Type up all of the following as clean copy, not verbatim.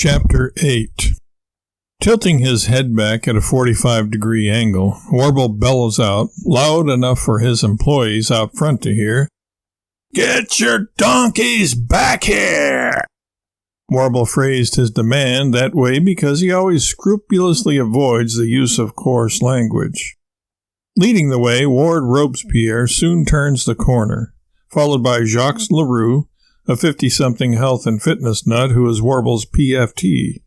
Chapter 8. Tilting his head back at a 45-degree angle, Warble bellows out, loud enough for his employees out front to hear, "Get your donkeys back here!" Warble phrased his demand that way because he always scrupulously avoids the use of coarse language. Leading the way, Ward Robespierre soon turns the corner, followed by Jacques Leroux, a 50-something health and fitness nut who is Warble's PFT,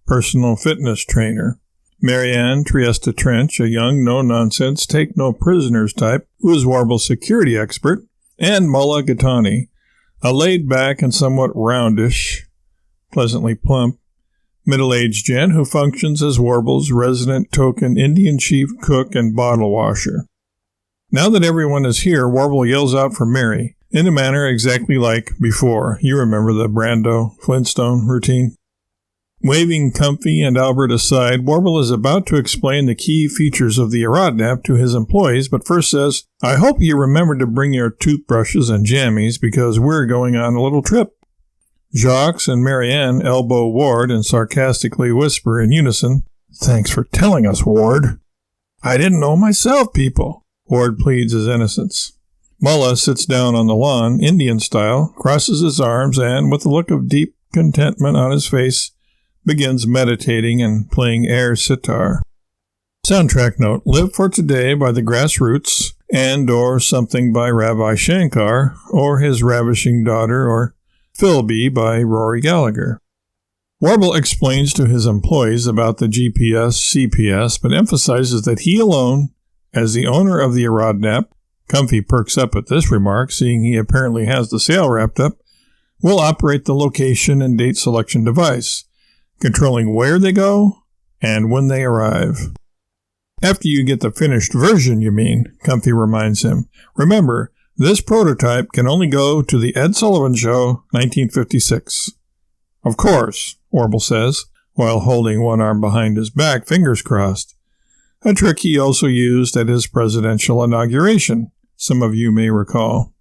personal fitness trainer. Marianne Trieste Trench, a young, no-nonsense, take-no-prisoners type who is Warble's security expert, and Mullah Gattani, a laid-back and somewhat roundish, pleasantly plump, middle-aged gent who functions as Warble's resident token Indian chief, cook, and bottle washer. Now that everyone is here, Warble yells out for Mary, in a manner exactly like before. You remember the Brando Flintstone routine. Waving Comfy and Albert aside, Warble is about to explain the key features of the Irodnap to his employees, but first says, "I hope you remember to bring your toothbrushes and jammies because we're going on a little trip." Jacques and Marianne elbow Ward and sarcastically whisper in unison, "Thanks for telling us, Ward." "I didn't know myself, people." Ward pleads his innocence. Mullah sits down on the lawn, Indian style, crosses his arms, and, with a look of deep contentment on his face, begins meditating and playing air sitar. Soundtrack note, Live for Today by the Grassroots, and or something by Ravi Shankar, or His Ravishing Daughter, or Philby by Rory Gallagher. Warble explains to his employees about the GPS, CPS, but emphasizes that he alone, as the owner of the Irodnap, Comfy perks up at this remark, seeing he apparently has the sale wrapped up, will operate the location and date selection device, controlling where they go and when they arrive. "After you get the finished version, you mean," Comfy reminds him. "Remember, this prototype can only go to the Ed Sullivan Show, 1956. "Of course," Warble says, while holding one arm behind his back, fingers crossed. A trick he also used at his presidential inauguration, some of you may recall.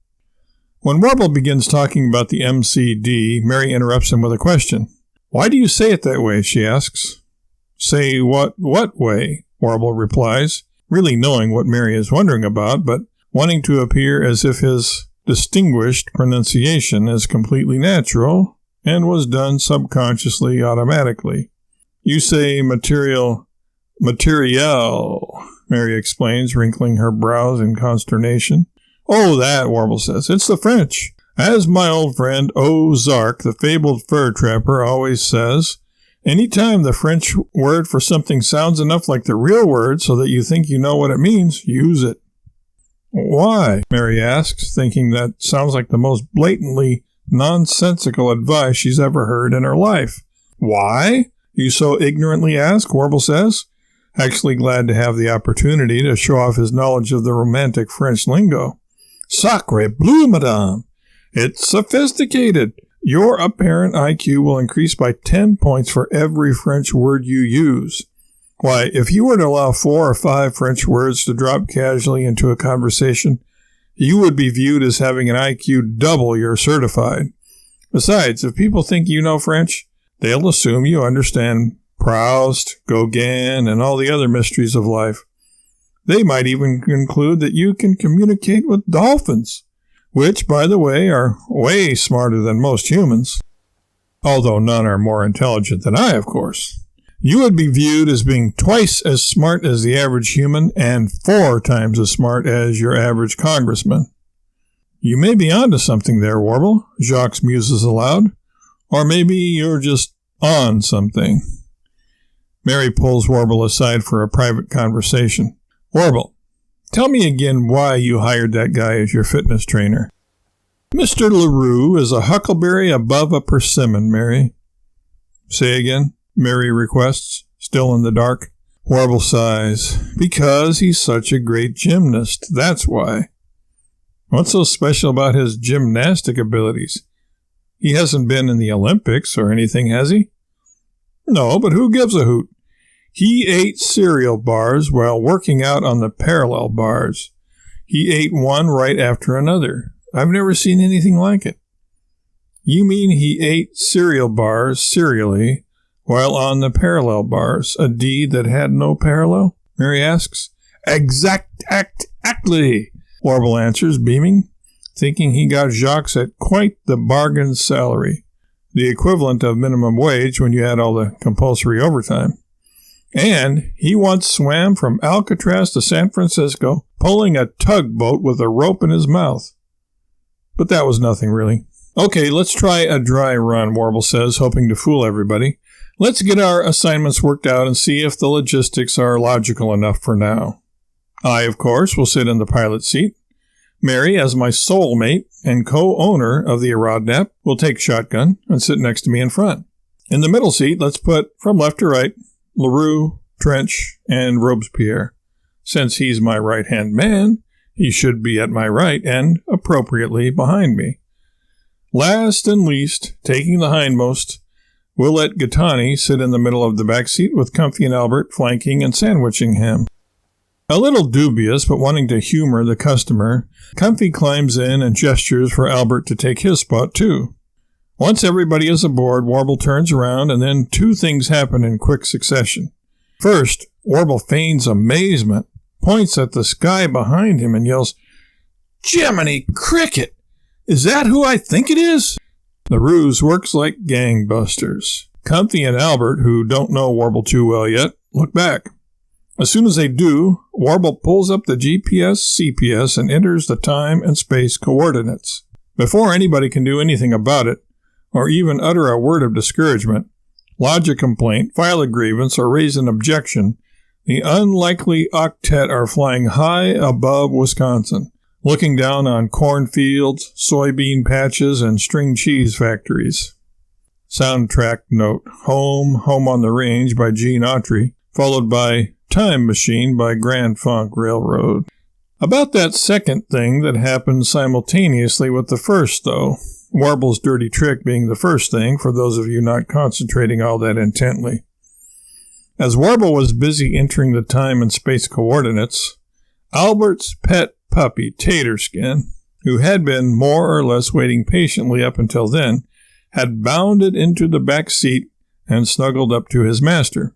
When Warble begins talking about the MCD, Mary interrupts him with a question. "Why do you say it that way?" she asks. "Say what way?" Warble replies, really knowing what Mary is wondering about, but wanting to appear as if his distinguished pronunciation is completely natural and was done subconsciously automatically. "You say material, Mary explains, wrinkling her brows in consternation. "Oh, that," Warble says. "It's the French. As my old friend Zark, the fabled fur trapper, always says, any time the French word for something sounds enough like the real word so that you think you know what it means, use it." "Why?" Mary asks, thinking that sounds like the most blatantly nonsensical advice she's ever heard in her life. "Why? You so ignorantly ask?" Warble says, actually glad to have the opportunity to show off his knowledge of the romantic French lingo. "Sacre bleu, madame! It's sophisticated. Your apparent IQ will increase by 10 points for every French word you use. Why, if you were to allow 4 or 5 French words to drop casually into a conversation, you would be viewed as having an IQ double your certified. Besides, if people think you know French, they'll assume you understand Proust, Gauguin, and all the other mysteries of life. They might even conclude that you can communicate with dolphins, which, by the way, are way smarter than most humans, although none are more intelligent than I, of course. You would be viewed as being twice as smart as the average human and 4 times as smart as your average congressman." "You may be onto something there, Warble," Jacques muses aloud. "Or maybe you're just on something." Mary pulls Warble aside for a private conversation. "Warble, tell me again why you hired that guy as your fitness trainer." "Mr. Leroux is a huckleberry above a persimmon, Mary." "Say again," Mary requests, still in the dark. Warble sighs. "Because he's such a great gymnast, that's why." "What's so special about his gymnastic abilities? He hasn't been in the Olympics or anything, has he?" "No, but who gives a hoot? He ate cereal bars while working out on the parallel bars. He ate one right after another. I've never seen anything like it." "You mean he ate cereal bars serially while on the parallel bars. A deed that had no parallel? Mary asks. Exactly, Warble answers, beaming, thinking he got Jacques at quite the bargain salary, the equivalent of minimum wage when you had all the compulsory overtime. And he once swam from Alcatraz to San Francisco, pulling a tugboat with a rope in his mouth. But that was nothing, really. Okay, let's try a dry run, Warble says, hoping to fool everybody. Let's get our assignments worked out and see if the logistics are logical enough for now. I, of course, will sit in the pilot seat. Mary, as my soulmate and co-owner of the Aerodnap, will take shotgun and sit next to me in front. In the middle seat, let's put, from left to right, LaRue, Trench, and Robespierre. Since he's my right-hand man, he should be at my right and, appropriately, behind me. Last and least, taking the hindmost, we'll let Gattani sit in the middle of the back seat with Comfy and Albert flanking and sandwiching him. A little dubious, but wanting to humor the customer, Comfy climbs in and gestures for Albert to take his spot, too. Once everybody is aboard, Warble turns around, and then two things happen in quick succession. First, Warble feigns amazement, points at the sky behind him, and yells, "Jiminy cricket! Is that who I think it is?" The ruse works like gangbusters. Comfy and Albert, who don't know Warble too well yet, look back. As soon as they do, Warble pulls up the GPS CPS and enters the time and space coordinates. Before anybody can do anything about it, or even utter a word of discouragement, lodge a complaint, file a grievance, or raise an objection, the unlikely octet are flying high above Wisconsin, looking down on cornfields, soybean patches, and string cheese factories. Soundtrack note, Home on the Range by Gene Autry, followed by Time Machine by Grand Funk Railroad. About that second thing that happened simultaneously with the first, though, Warble's dirty trick being the first thing, for those of you not concentrating all that intently. As Warble was busy entering the time and space coordinates, Albert's pet puppy, Taterskin, who had been more or less waiting patiently up until then, had bounded into the back seat and snuggled up to his master.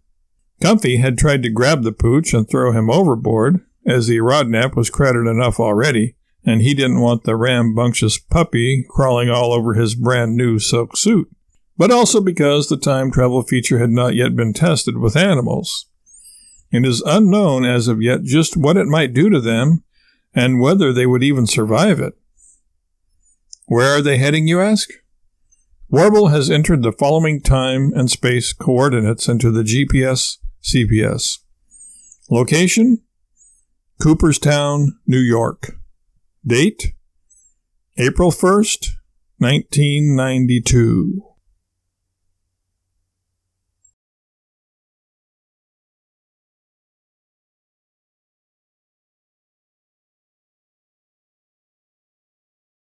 Comfy had tried to grab the pooch and throw him overboard, as the Aerodnap was crowded enough already, and he didn't want the rambunctious puppy crawling all over his brand-new silk suit, but also because the time travel feature had not yet been tested with animals. It is unknown as of yet just what it might do to them, and whether they would even survive it. Where are they heading, you ask? Warble has entered the following time and space coordinates into the GPS CPS. Location? Cooperstown, New York. Date? April 1st, 1992.